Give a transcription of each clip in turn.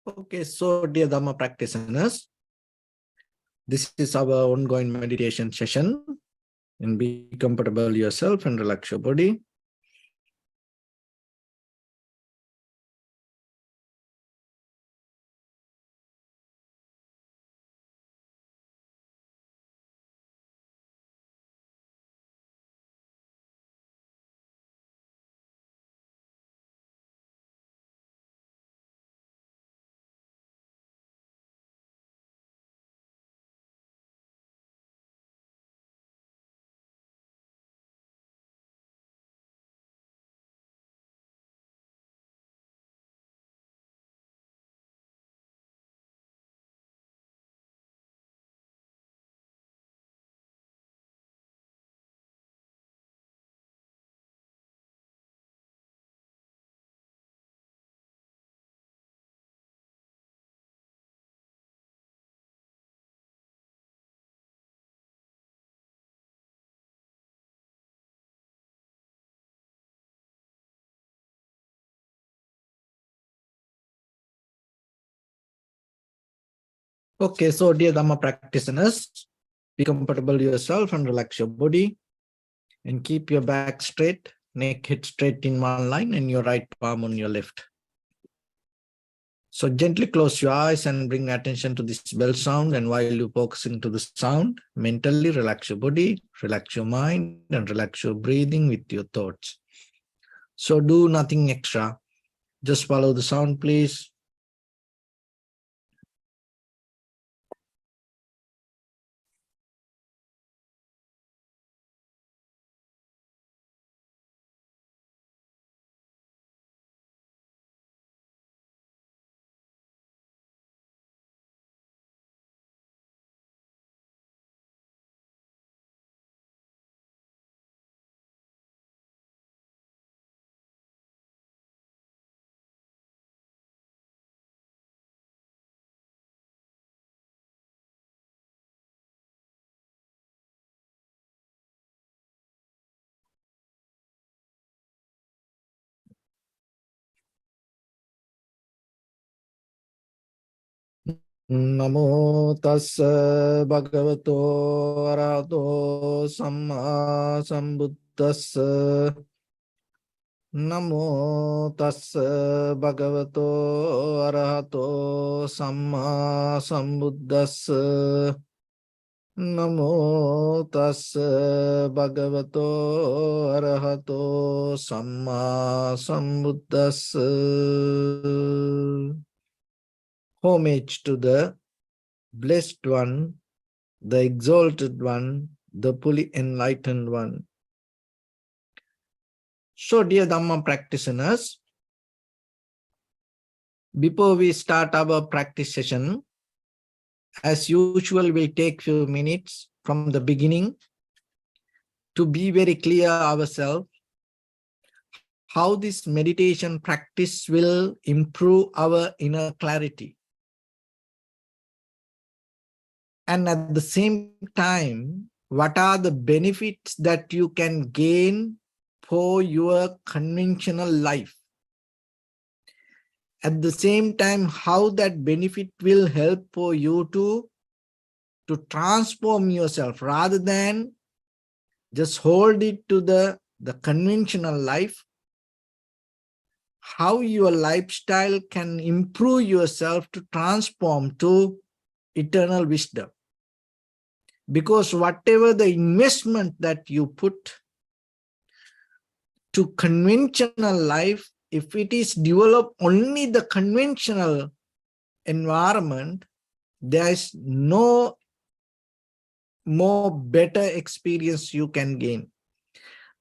Okay, so dear Dhamma practitioners, this is our ongoing meditation session. And be comfortable yourself and relax your body. Okay, so dear Dhamma practitioners, be comfortable yourself and relax your body. And keep your back straight, neck hip straight in one line and your right palm on your left. So gently close your eyes and bring attention to this bell sound. And while you're focusing to the sound, mentally relax your body, relax your mind, and relax your breathing with your thoughts. So do nothing extra. Just follow the sound, please. Namo tassa bhagavato arahato samma sambuddhassa. Namo tassa bhagavato arahato samma sambuddhassa. Namo tassa bhagavato arahato samma sambuddhassa. Homage to the Blessed One, the Exalted One, the fully Enlightened One. So, dear Dhamma practitioners, before we start our practice session, as usual, we'll take few minutes from the beginning to be very clear ourselves how this meditation practice will improve our inner clarity. And at the same time, what are the benefits that you can gain for your conventional life? At the same time, how that benefit will help for you to transform yourself rather than just hold it to the conventional life. How your lifestyle can improve yourself to transform to eternal wisdom. Because whatever the investment that you put to conventional life, if it is developed only the conventional environment, there is no more better experience you can gain.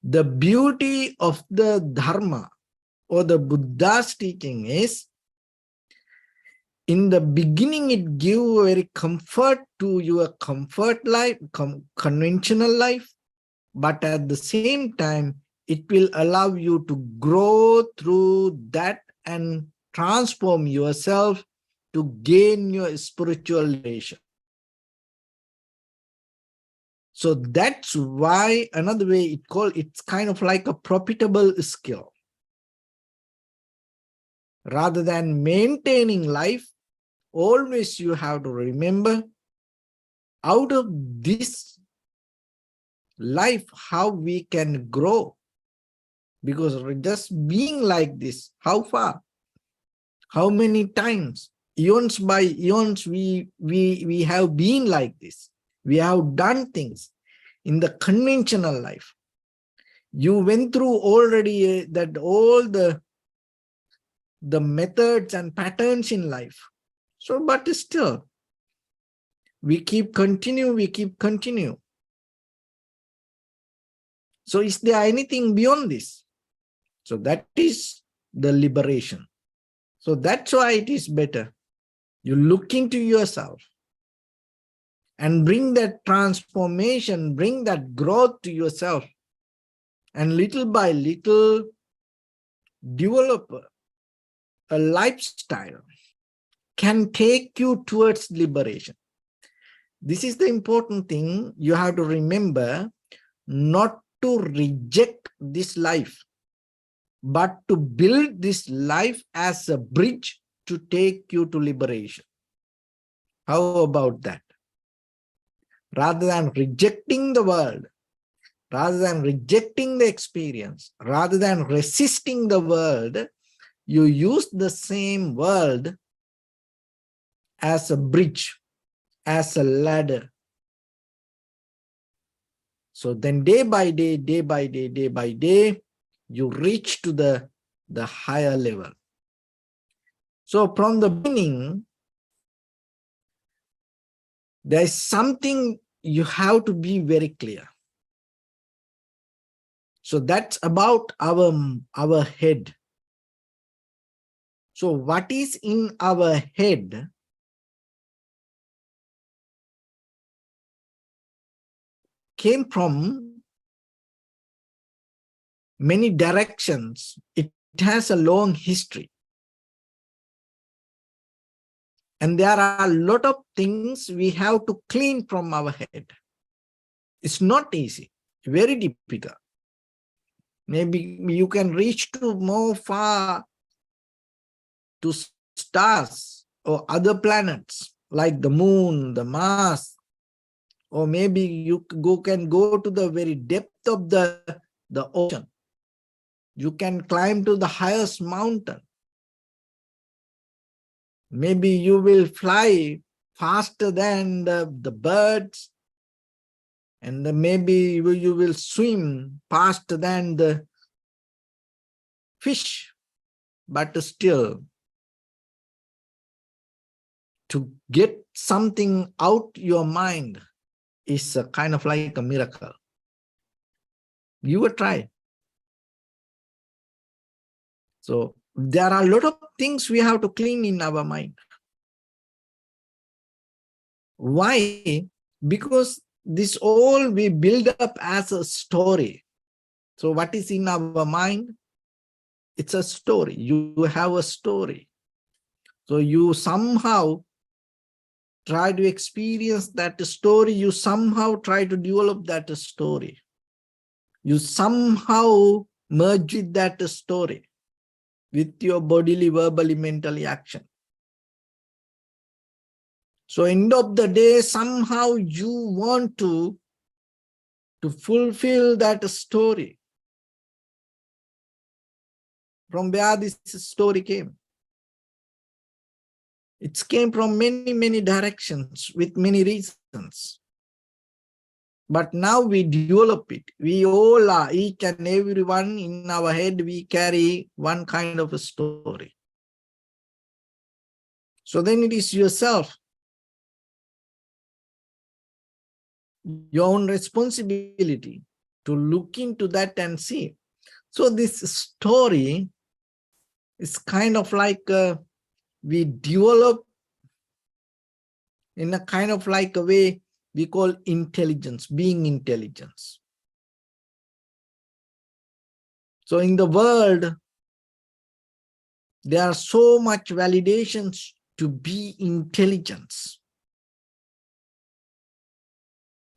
The beauty of the Dharma or the Buddha's teaching is, in the beginning, it gives very comfort to your comfort life, conventional life, but at the same time, it will allow you to grow through that and transform yourself to gain your spiritual elevation. So that's why another way it's kind of like a profitable skill. Rather than maintaining life, always you have to remember, out of this life, how we can grow. Because just being like this, how far? How many times? Eons by eons, we have been like this. We have done things in the conventional life. You went through already that all the methods and patterns in life. So, but still, we keep continue. So is there anything beyond this? So that is the liberation. So that's why it is better. You look into yourself and bring that transformation, bring that growth to yourself. And little by little, develop a lifestyle can take you towards liberation. This is the important thing you have to remember, not to reject this life, but to build this life as a bridge to take you to liberation. How about that? Rather than rejecting the world, rather than rejecting the experience, rather than resisting the world, you use the same world as a bridge, as a ladder. So then day by day, you reach to the higher level. So from the beginning, there is something you have to be very clear. So that's about our head. So what is in our head came from many directions. It has a long history. And there are a lot of things we have to clean from our head. It's not easy, very difficult. Maybe you can reach to more far to stars or other planets like the moon, the Mars, or maybe you can go to the very depth of the ocean. You can climb to the highest mountain. Maybe you will fly faster than the birds, and maybe you will swim faster than the fish. But still, to get something out your mind is a kind of like a miracle. You will try. So there are a lot of things we have to clean in our mind. Why? Because this all we build up as a story. So what is in our mind? It's a story. You have a story. So you somehow try to experience that story. You somehow try to develop that story. You somehow merge with that story, with your bodily, verbally, mentally action. So end of the day, somehow you want to fulfill that story. From where this story came? It came from many directions with many reasons. But now we develop it. We all are, each and everyone in our head, we carry one kind of a story. So then it is yourself, your own responsibility to look into that and see. So this story is kind of like we develop in a kind of like a way we call intelligence, being intelligence. So in the world, there are so much validations to be intelligence.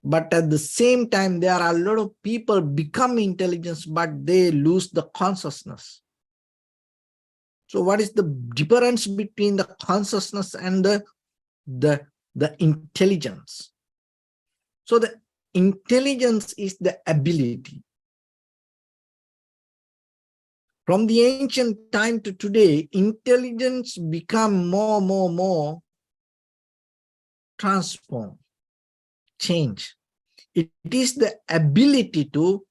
But at the same time, there are a lot of people become intelligence, but they lose the consciousness. So what is the difference between the consciousness and the intelligence? So the intelligence is the ability. From the ancient time to today, intelligence become more transform, change. It is the ability to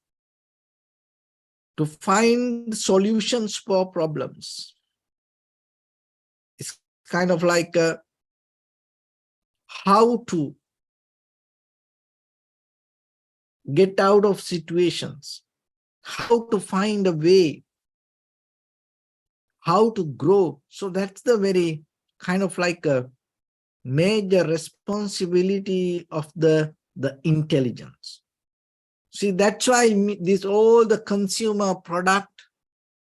find solutions for problems. It's kind of like how to get out of situations, how to find a way, how to grow. So that's the very kind of like a major responsibility of the intelligence. See, that's why this all the consumer product,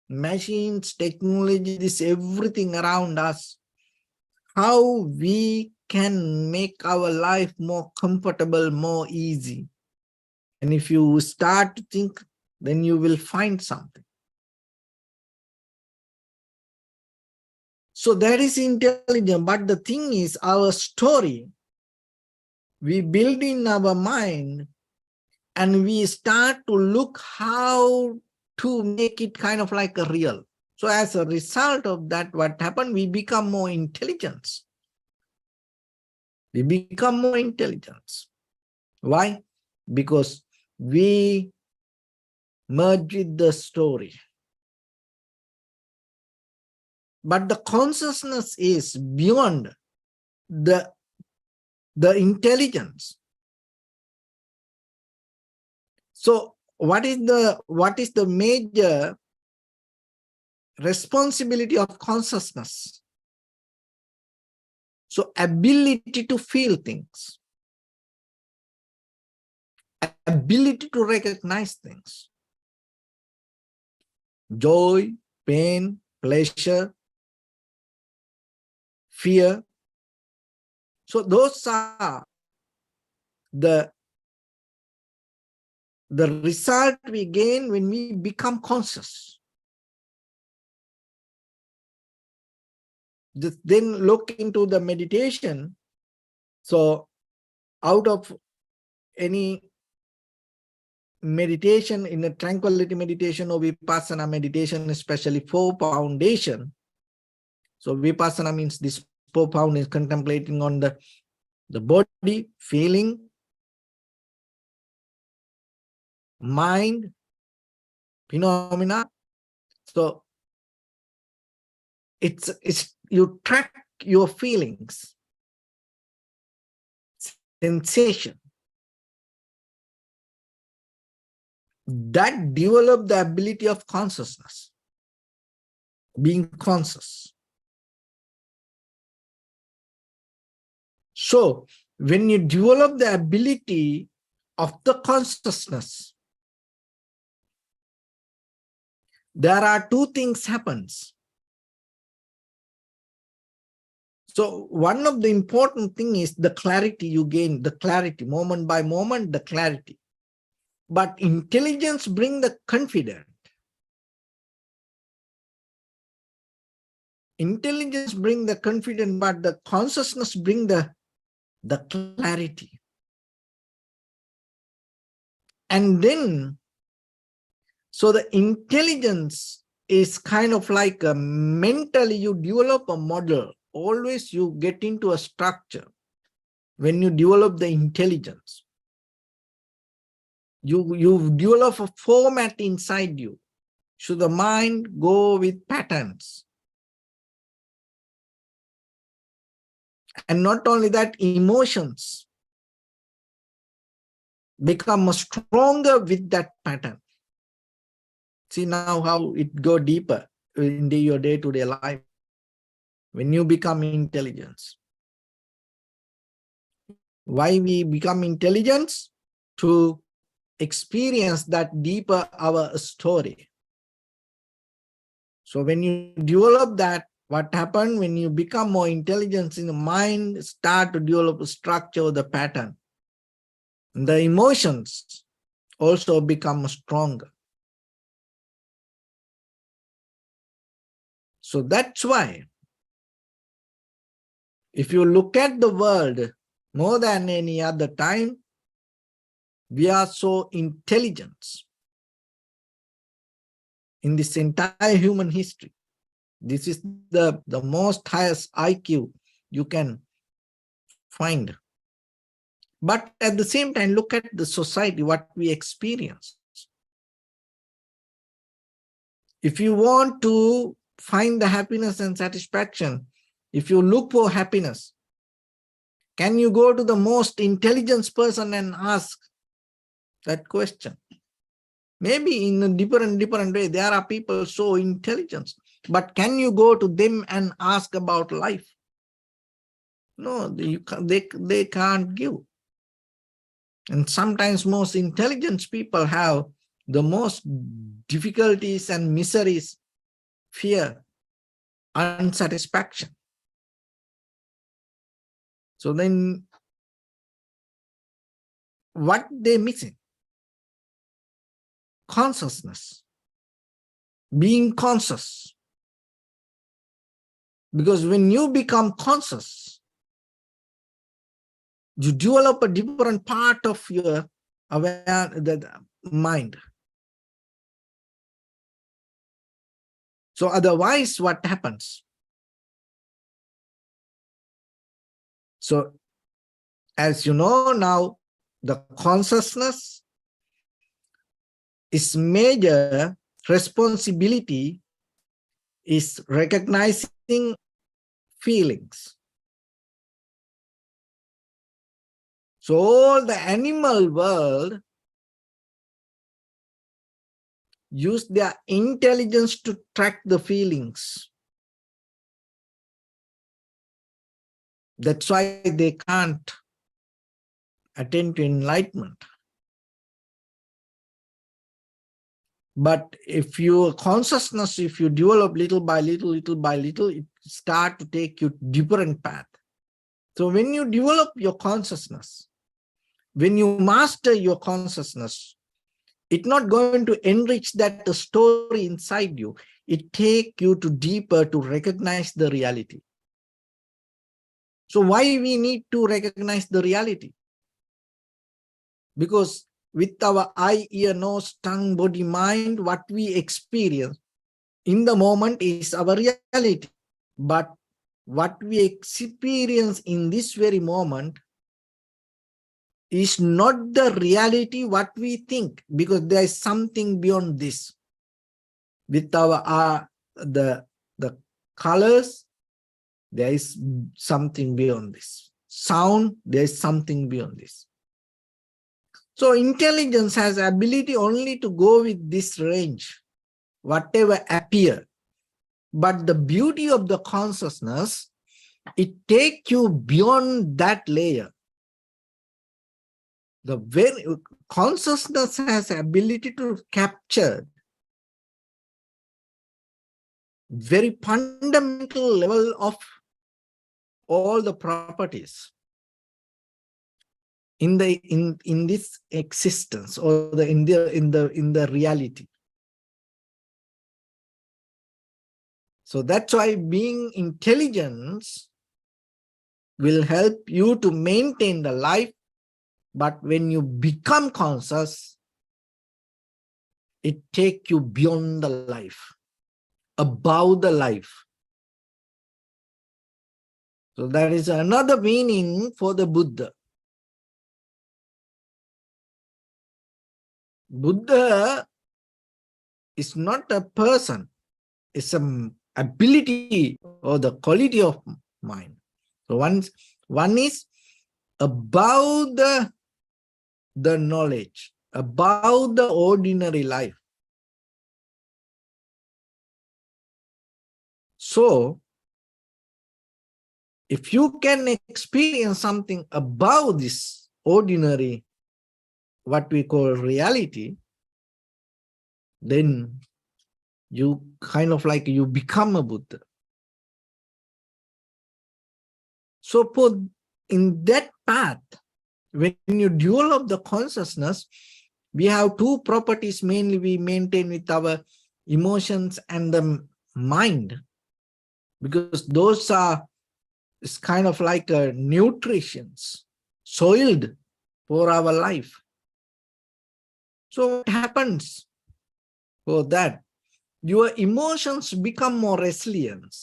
machines, technology, this everything around us, how we can make our life more comfortable, more easy. And if you start to think, then you will find something. So that is intelligent. But the thing is, our story, we build in our mind and we start to look how to make it kind of like a real. So as a result of that, what happened? We become more intelligent. We become more intelligent. Why? Because we merge with the story. But the consciousness is beyond the intelligence. So what is the major responsibility of consciousness? So ability to feel things, ability to recognize things, joy, pain, pleasure, fear. So those are the result we gain when we become conscious. Just then look into the meditation. So out of any meditation, in a tranquility meditation or vipassana meditation, especially 4 foundation. So vipassana means this 4 foundation is contemplating on the body, feeling, mind, phenomena. So it's you track your feelings, sensation, that develop the ability of consciousness, being conscious. So when you develop the ability of the consciousness, there are 2 things happens. So one of the important thing is the clarity you gain, the clarity, moment by moment, the clarity. But intelligence brings the confidence. Intelligence brings the confidence, but the consciousness brings the clarity. And then, so the intelligence is kind of like a mentally you develop a model. Always you get into a structure when you develop the intelligence. You develop a format inside you. So the mind go with patterns. And not only that, emotions become stronger with that pattern. See now how it go deeper into your day-to-day life when you become intelligence. Why we become intelligence? To experience that deeper our story. So when you develop that, what happened when you become more intelligent in the mind, start to develop a structure of the pattern. The emotions also become stronger. So that's why, if you look at the world more than any other time, we are so intelligent in this entire human history. This is the most highest IQ you can find. But at the same time, look at the society, what we experience. If you want to find the happiness and satisfaction, if you look for happiness, can you go to the most intelligent person and ask that question? Maybe in a different way, there are people so intelligent, but can you go to them and ask about life? No, they can't give. And sometimes most intelligent people have the most difficulties and miseries, fear, unsatisfaction. So then what they're missing? Consciousness, being conscious. Because when you become conscious, you develop a different part of your the mind. So otherwise, what happens? So as you know now, the consciousness is major responsibility is recognizing feelings. So all the animal world use their intelligence to track the feelings. That's why they can't attain to enlightenment. But if your consciousness, if you develop little by little, it start to take you different path. So when you develop your consciousness, when you master your consciousness, it's not going to enrich that the story inside you. It take you to deeper to recognize the reality. So why we need to recognize the reality? Because with our eye, ear, nose, tongue, body, mind, what we experience in the moment is our reality. But what we experience in this very moment is not the reality what we think, because there is something beyond this. With our the colors, there is something beyond this. Sound, there is something beyond this. So intelligence has ability only to go with this range, whatever appear. But the beauty of the consciousness, it takes you beyond that layer. The very consciousness has ability to capture very fundamental level of all the properties in this existence, or in the reality. So that's why being intelligence will help you to maintain the life. But when you become conscious, it takes you beyond the life, above the life. So that is another meaning for the Buddha. Buddha is not a person, it's an ability or the quality of mind. So one is above the knowledge, above the ordinary life. So if you can experience something above this ordinary, what we call reality, then you kind of like you become a Buddha. So in that path, when you develop the consciousness, we have two properties mainly we maintain with our emotions and the mind. because those are, it's kind of like a nutritions, soiled for our life. So what happens for that? Your emotions become more resilient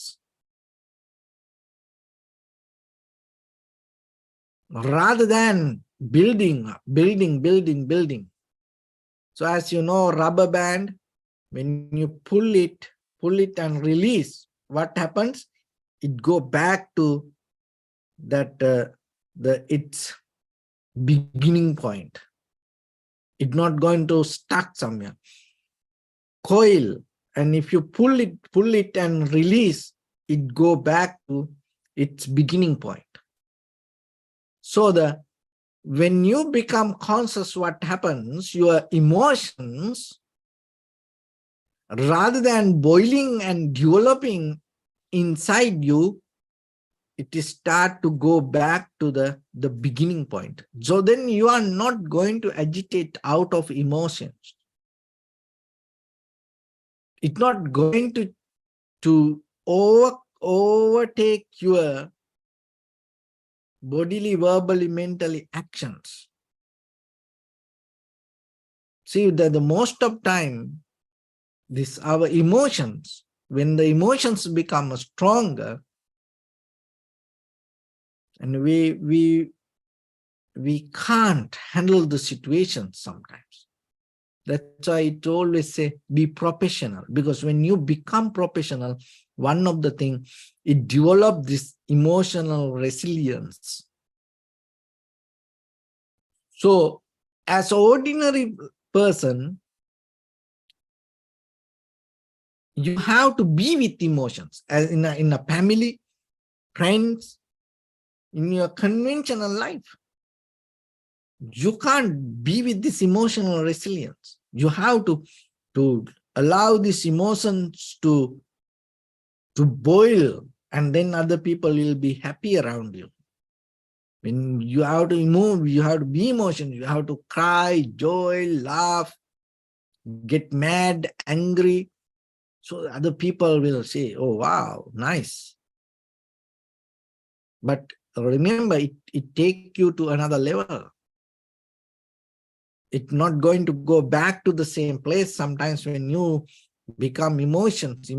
rather than building. So as you know, rubber band, when you pull it and release, what happens? It go back to that its beginning point. It's not going to stuck somewhere. Coil, and if you pull it and release, it go back to its beginning point. So when you become conscious, what happens? Your emotions, rather than boiling and developing inside you, it is start to go back to the beginning point. So then you are not going to agitate out of emotions. It's not going to overtake your bodily, verbally, mentally actions. See that the most of time, this our emotions, when the emotions become stronger, and we can't handle the situation sometimes. That's why I always say be professional, because when you become professional, one of the things, it develops this emotional resilience. So as an ordinary person, you have to be with emotions, as in a family, friends, in your conventional life. You can't be with this emotional resilience. You have to allow these emotions to boil, and then other people will be happy around you. When you have to move, you have to be emotional. You have to cry, joy, laugh, get mad, angry. So other people will say, oh, wow, nice. But remember, it takes you to another level. It's not going to go back to the same place. Sometimes when you become emotions,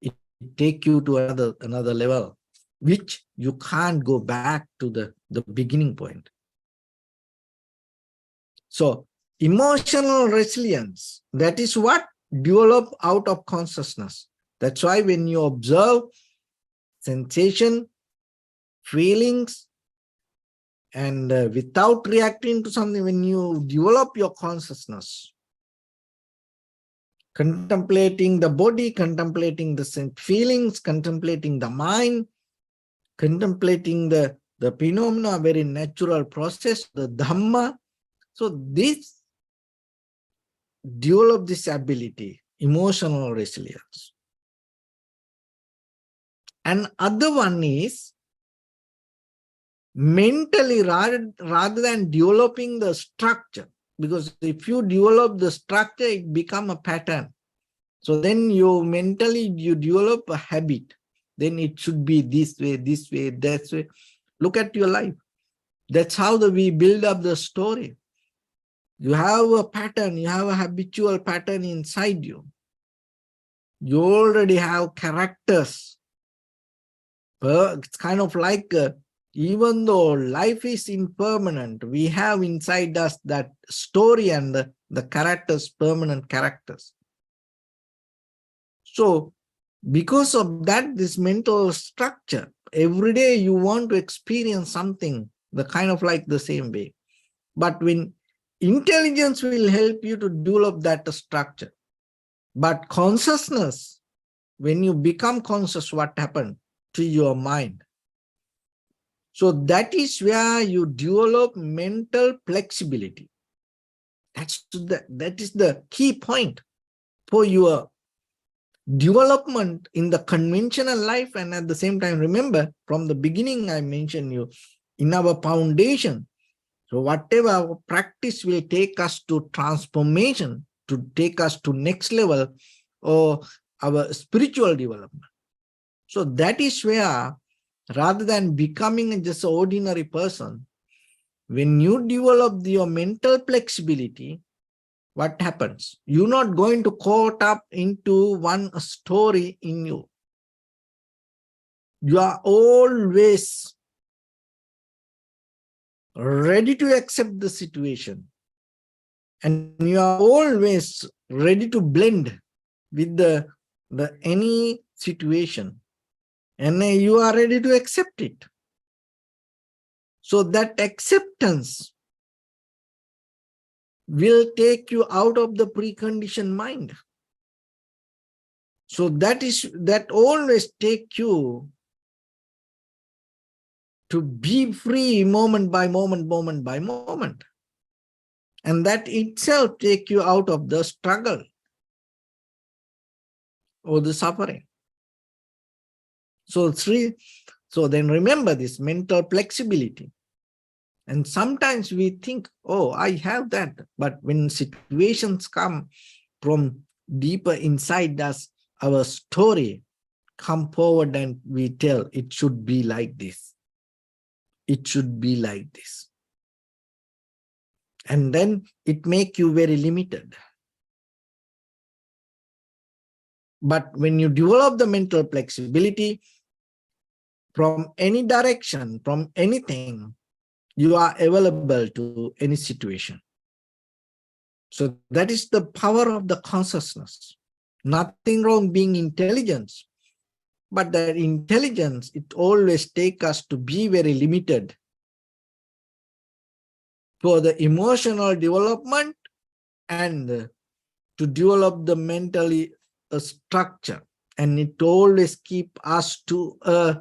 it take you to another level, which you can't go back to the beginning point. So emotional resilience, that is what develop out of consciousness. That's why when you observe sensation, feelings, and without reacting to something, when you develop your consciousness, contemplating the body, contemplating the feelings, contemplating the mind, contemplating the phenomena, very natural process, the Dhamma. So this develop this ability, emotional resilience. And other one is mentally, rather than developing the structure, because if you develop the structure, it become a pattern. So then you mentally, you develop a habit. Then it should be this way, that way. Look at your life. That's how we build up the story. You have a pattern, you have a habitual pattern inside you. You already have characters. It's kind of like, even though life is impermanent, we have inside us that story and the characters, permanent characters. So because of that, this mental structure, every day you want to experience something, the kind of like the same way. But when intelligence will help you to develop that structure. But consciousness, when you become conscious, what happened to your mind? So that is where you develop mental flexibility. That is the key point for your development in the conventional life. And at the same time, remember, from the beginning, I mentioned you, in our foundation. So whatever our practice will take us to transformation, to take us to next level, or our spiritual development. So that is where, rather than becoming just an ordinary person, when you develop your mental flexibility, what happens? You're not going to caught up into one story in you. You are always ready to accept the situation. And you are always ready to blend with the any situation. And you are ready to accept it. So that acceptance will take you out of the preconditioned mind. So that always take you to be free moment by moment, moment by moment. And that itself take you out of the struggle or the suffering. So then remember this mental flexibility. And sometimes we think, oh, I have that. But when situations come from deeper inside us, our story come forward and we tell it should be like this. It should be like this. And then it make you very limited. But when you develop the mental flexibility from any direction, from anything, you are available to any situation. So that is the power of the consciousness. Nothing wrong being intelligent, but that intelligence, it always takes us to be very limited for the emotional development and to develop the mentally structure. And it always keep us to a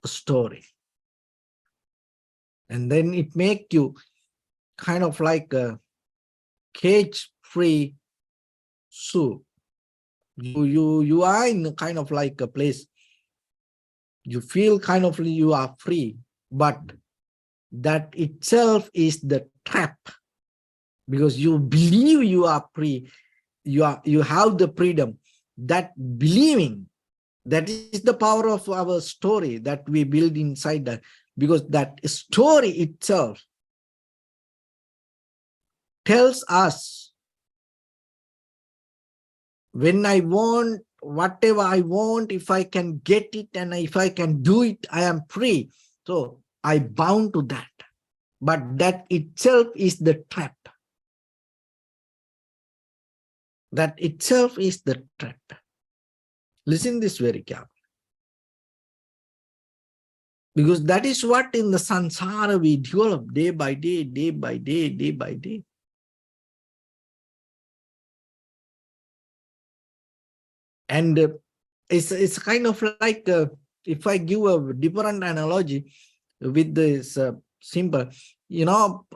story. And then it make you kind of like a cage-free zoo. You are in kind of like a place. You feel kind of you are free, but that itself is the trap, because you believe you are free. You have the freedom. That believing, that is the power of our story that we build inside that, because that story itself tells us, when I want whatever I want, if I can get it and if I can do it, I am free. So I bound to that. But that itself is the trap. That itself is the trap. Listen this very carefully. Because that is what in the samsara we develop day by day, day by day, day by day. And it's kind of like, if I give a different analogy with this simple,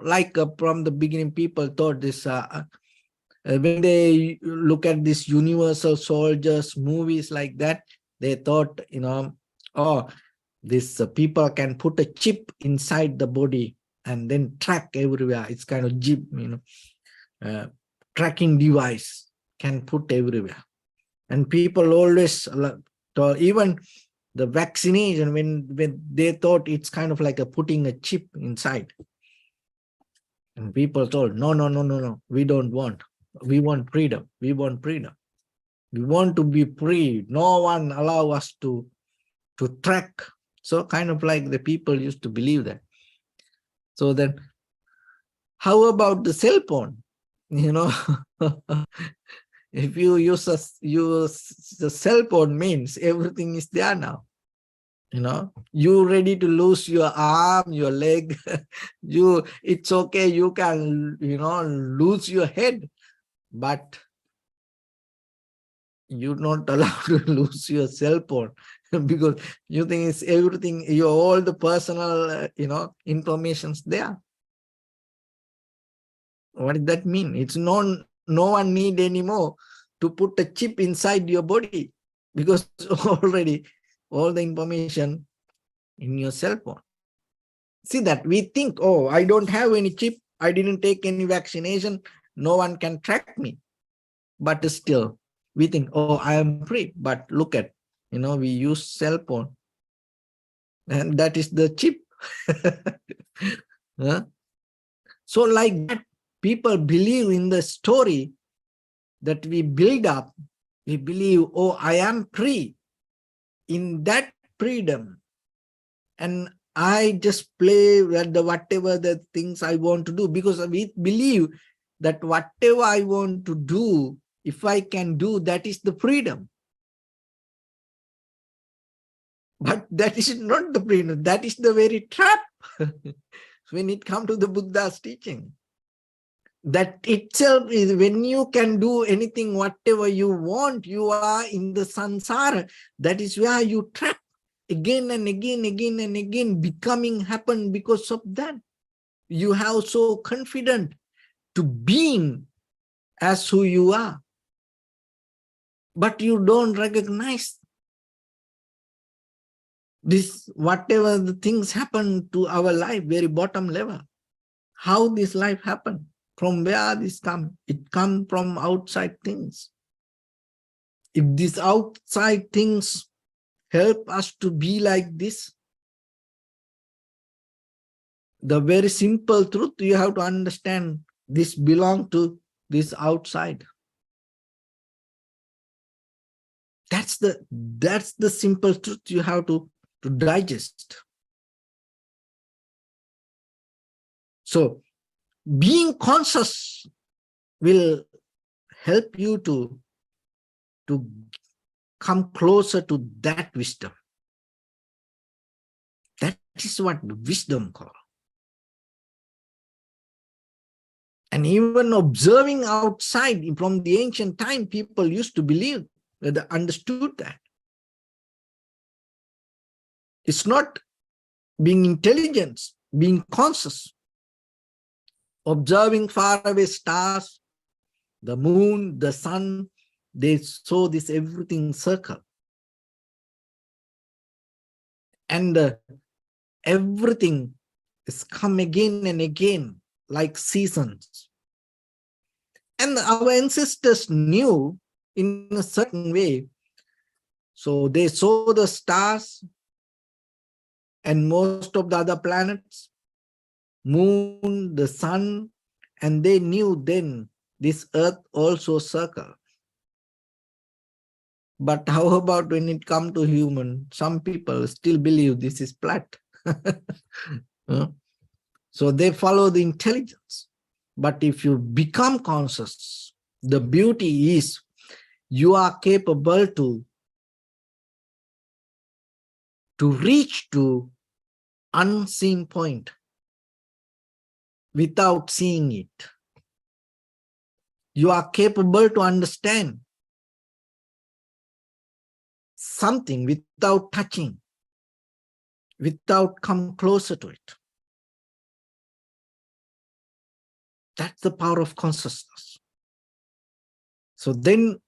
like from the beginning, people thought this, when they look at this Universal Soldiers movies like that, they thought, oh, this people can put a chip inside the body and then track everywhere. It's kind of chip, tracking device can put everywhere. And people always told, even the vaccination, when they thought it's kind of like a putting a chip inside. And people told, no, we don't want. We want freedom. We want freedom. We want to be free. No one allow us to track. So kind of like the people used to believe that. So then, how about the cell phone? If you use the cell phone, means everything is there now. You ready to lose your arm, your leg. It's okay. You can, lose your head, but you're not allowed to lose your cell phone because you think it's everything, all the personal, information's there. What does that mean? It's no one need anymore to put a chip inside your body, because already all the information in your cell phone. See that we think, oh, I don't have any chip, I didn't take any vaccination, no one can track me. But still we think, oh, I am free. But look at, We use cell phone, and that is the chip. Huh? So like that, people believe in the story that we build up. We believe, oh, I am free. In that freedom, and I just play with whatever the things I want to do, because we believe that whatever I want to do, if I can do, that is the freedom. But that is not the freedom. That is the very trap. When it comes to the Buddha's teaching, that itself is when you can do anything, whatever you want, you are in the samsara. That is where you trap again and again, again and again, becoming happen because of that. You have so confident to being as who you are, but you don't recognize this, whatever the things happen to our life, very bottom level, how this life happened, from where this come. It come from outside things. If these outside things help us to be like this, the very simple truth, you have to understand, this belong to this outside. That's the simple truth you have to digest. So being conscious will help you to come closer to that wisdom. That is what wisdom calls. And even observing outside, from the ancient time, people used to believe that they understood that. It's not being intelligent, being conscious, observing faraway stars, the moon, the sun. They saw this everything circle. And everything is come again and again, like seasons. And our ancestors knew in a certain way. So they saw the stars and most of the other planets, moon, the sun, and they knew then this earth also circle. But how about when it comes to human? Some people still believe this is flat. So they follow the intelligence. But if you become conscious, the beauty is you are capable to reach to unseen point without seeing it. You are capable to understand something without touching, without come closer to it. That's the power of consciousness. So then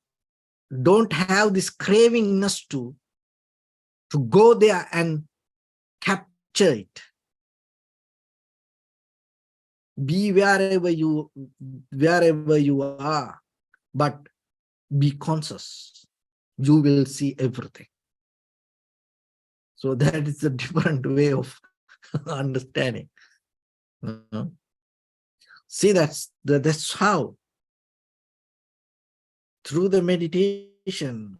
don't have this cravingness to go there and capture it. Be wherever you are, but be conscious. You will see everything. So that is a different way of understanding. See, that's how, through the meditation,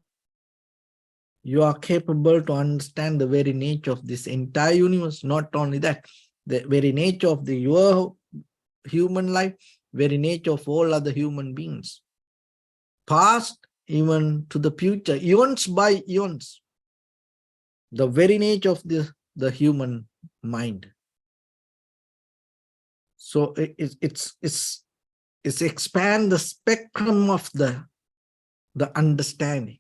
you are capable to understand the very nature of this entire universe. Not only that, the very nature of your human life, very nature of all other human beings, past even to the future, eons by eons, the very nature of the human mind. So it's expand the spectrum of the understanding.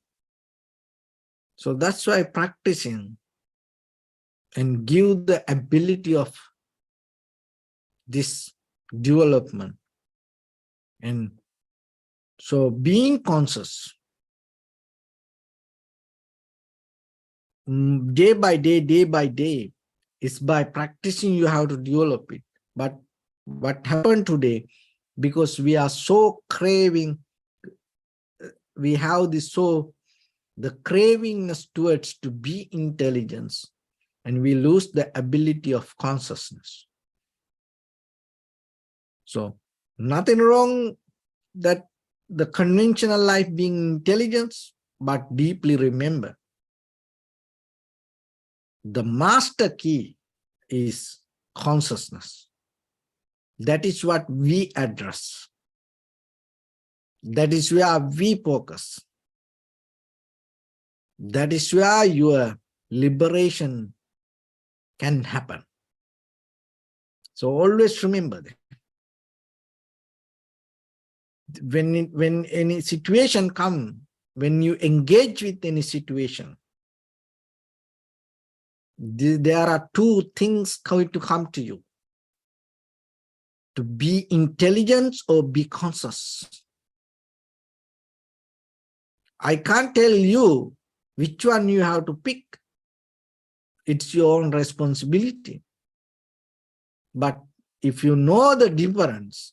So that's why practicing and give the ability of this development. And so being conscious, day by day, is by practicing you have to develop it. But what happened today, because we are so craving, we have this so the cravingness towards to be intelligence, and we lose the ability of consciousness. So nothing wrong that the conventional life being intelligence, but deeply remember, the master key is consciousness. That is what we address. That is where we focus. That is where your liberation can happen. So always remember that. When any situation comes, when you engage with any situation, there are two things going to come to you: to be intelligent or be conscious. I can't tell you which one you have to pick. It's your own responsibility. But if you know the difference,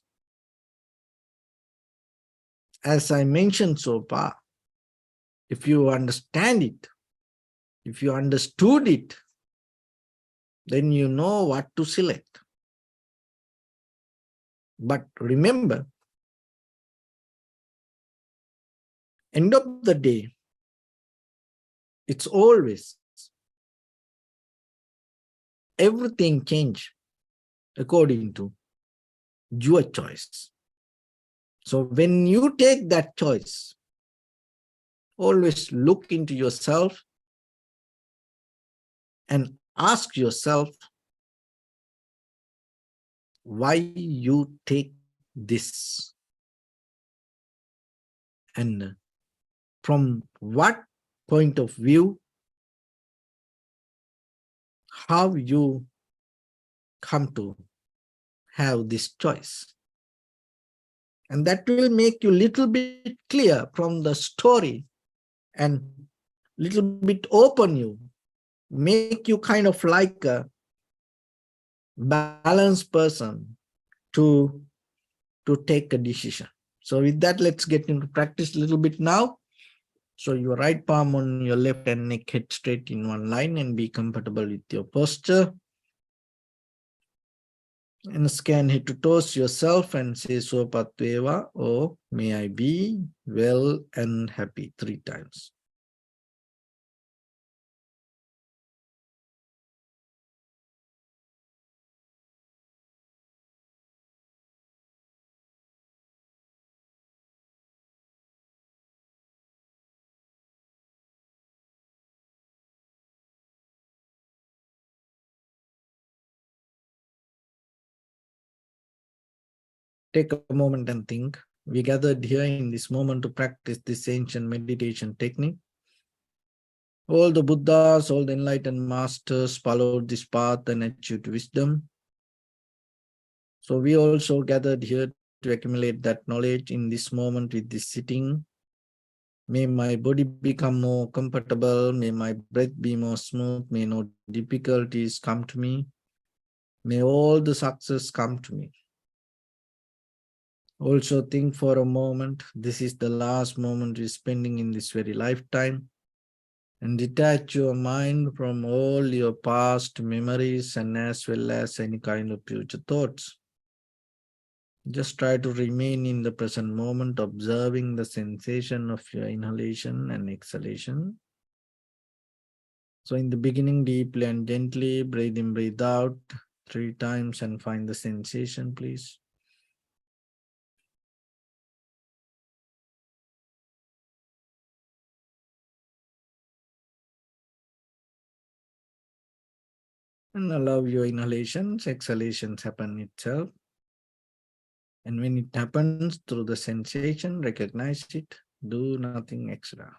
as I mentioned so far, if you understand it, if you understood it, then you know what to select. But remember, end of the day, it's always everything change according to your choice. So when you take that choice, always look into yourself and ask yourself why you take this, and from what point of view, how you come to have this choice. And that will make you a little bit clear from the story, and little bit open you, make you kind of like a balanced person to take a decision. So with that, let's get into practice a little bit now. So your right palm on your left and neck, head straight in one line, and be comfortable with your posture. And scan head to toes yourself and say Sopatveva, or may I be well and happy 3 times. Take a moment and think. We gathered here in this moment to practice this ancient meditation technique. All the Buddhas, all the enlightened masters followed this path and achieved wisdom. So we also gathered here to accumulate that knowledge in this moment with this sitting. May my body become more comfortable. May my breath be more smooth. May no difficulties come to me. May all the success come to me. Also think for a moment, this is the last moment you're spending in this very lifetime, and detach your mind from all your past memories and as well as any kind of future thoughts. Just try to remain in the present moment, observing the sensation of your inhalation and exhalation. So in the beginning, deeply and gently, breathe in, breathe out 3 times and find the sensation, please. And allow your inhalations, exhalations happen itself. And when it happens through the sensation, recognize it, do nothing extra.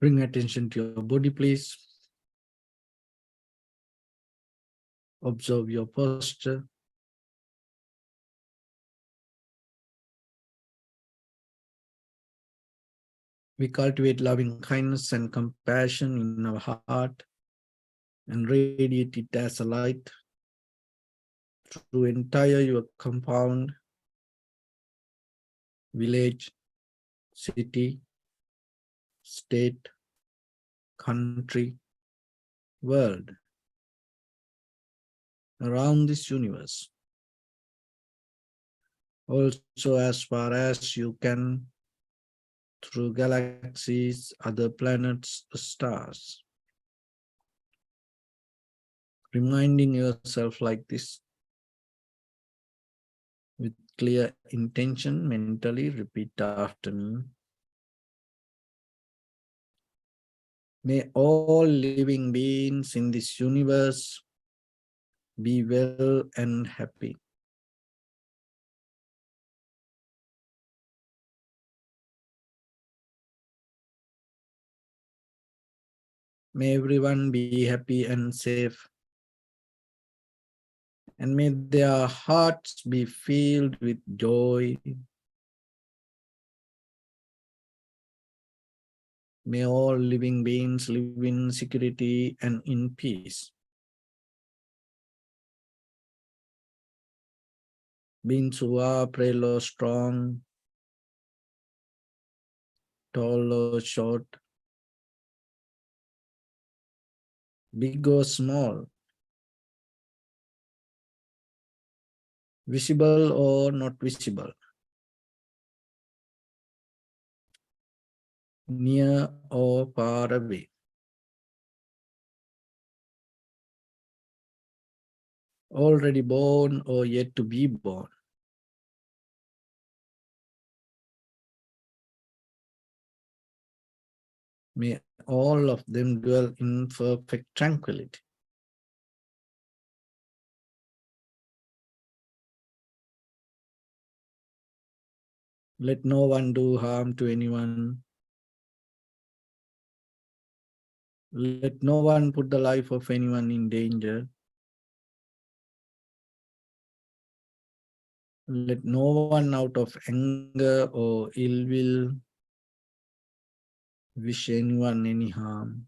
Bring attention to your body, please. Observe your posture. We cultivate loving kindness and compassion in our heart and radiate it as a light through entire your compound, village, city, state, country, world, around this universe. Also, as far as you can, through galaxies, other planets, stars. Reminding yourself like this, with clear intention, mentally repeat after me. May all living beings in this universe be well and happy. May everyone be happy and safe. And may their hearts be filled with joy. May all living beings live in security and in peace. Beings who are frail or strong, tall or short, big or small, visible or not visible, near or far away. Already born or yet to be born. May all of them dwell in perfect tranquility. Let no one do harm to anyone. Let no one put the life of anyone in danger. Let no one out of anger or ill will wish anyone any harm.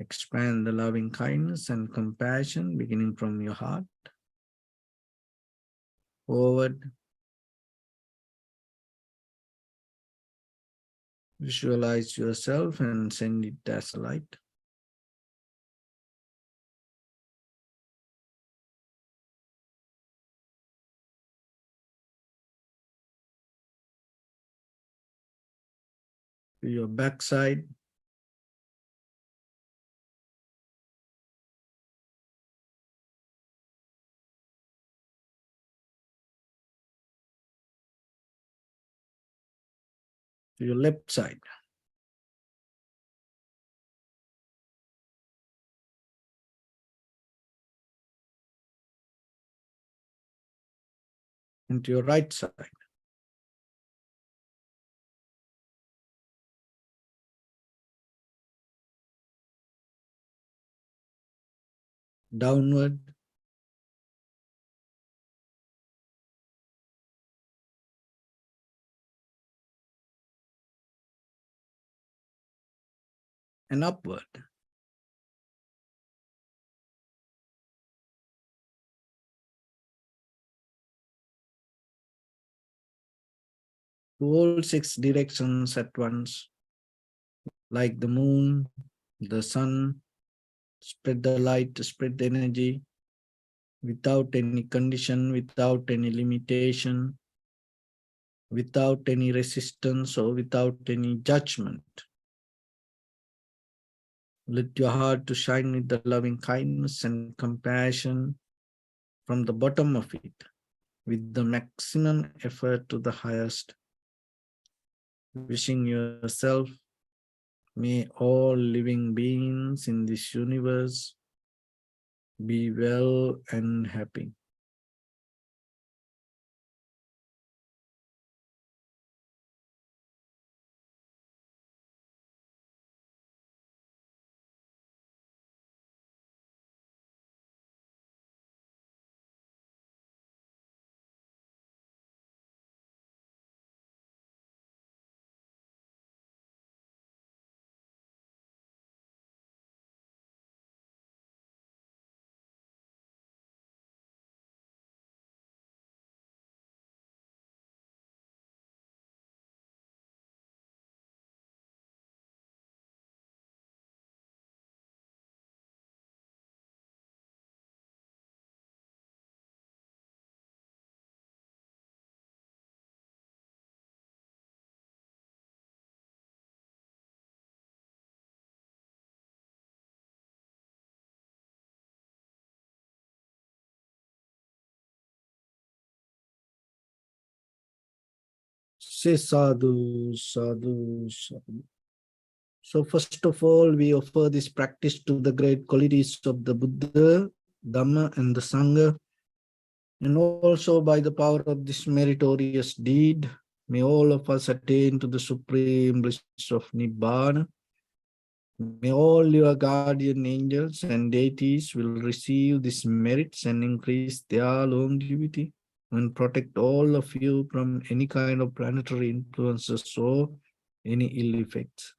Expand the loving kindness and compassion beginning from your heart, forward. Visualize yourself and send it as a light. To your backside, to your left side, and to your right side. Downward, and upward. To all six directions at once, like the moon, the sun, spread the light, spread the energy, without any condition, without any limitation, without any resistance or without any judgment. Let your heart to shine with the loving kindness and compassion from the bottom of it, with the maximum effort to the highest. Wishing yourself, may all living beings in this universe be well and happy. Say sadhu, sadhu, sadhu. So first of all, we offer this practice to the great qualities of the Buddha, Dhamma, and the Sangha. And also by the power of this meritorious deed, may all of us attain to the supreme bliss of Nibbana. May all your guardian angels and deities will receive these merits and increase their longevity and protect all of you from any kind of planetary influences or any ill effects.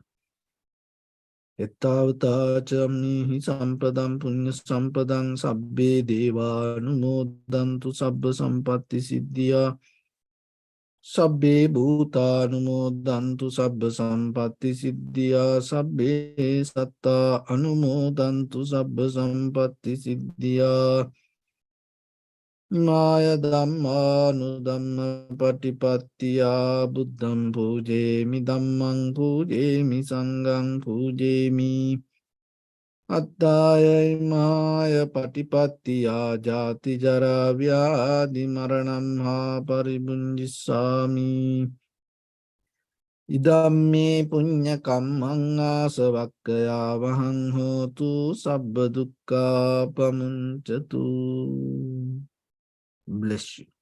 Ettavata sampadam punya sampadam sabbe deva numodantu sabba sampatti siddhya sabbe bhuta numodantu sabba sampatti siddhya sabbe satta anumodantu sabba sampatti siddhya Maya dhamma nudhamma patipattiya buddham pujemi dhammang pujemi sanghang pujemi Attaya maya patipattiya jati jara vyadi maranam ha paribunjissami Idamme punya kammang asavakkaya vahang hotu sabba dukkha pamuncatu. Bless you.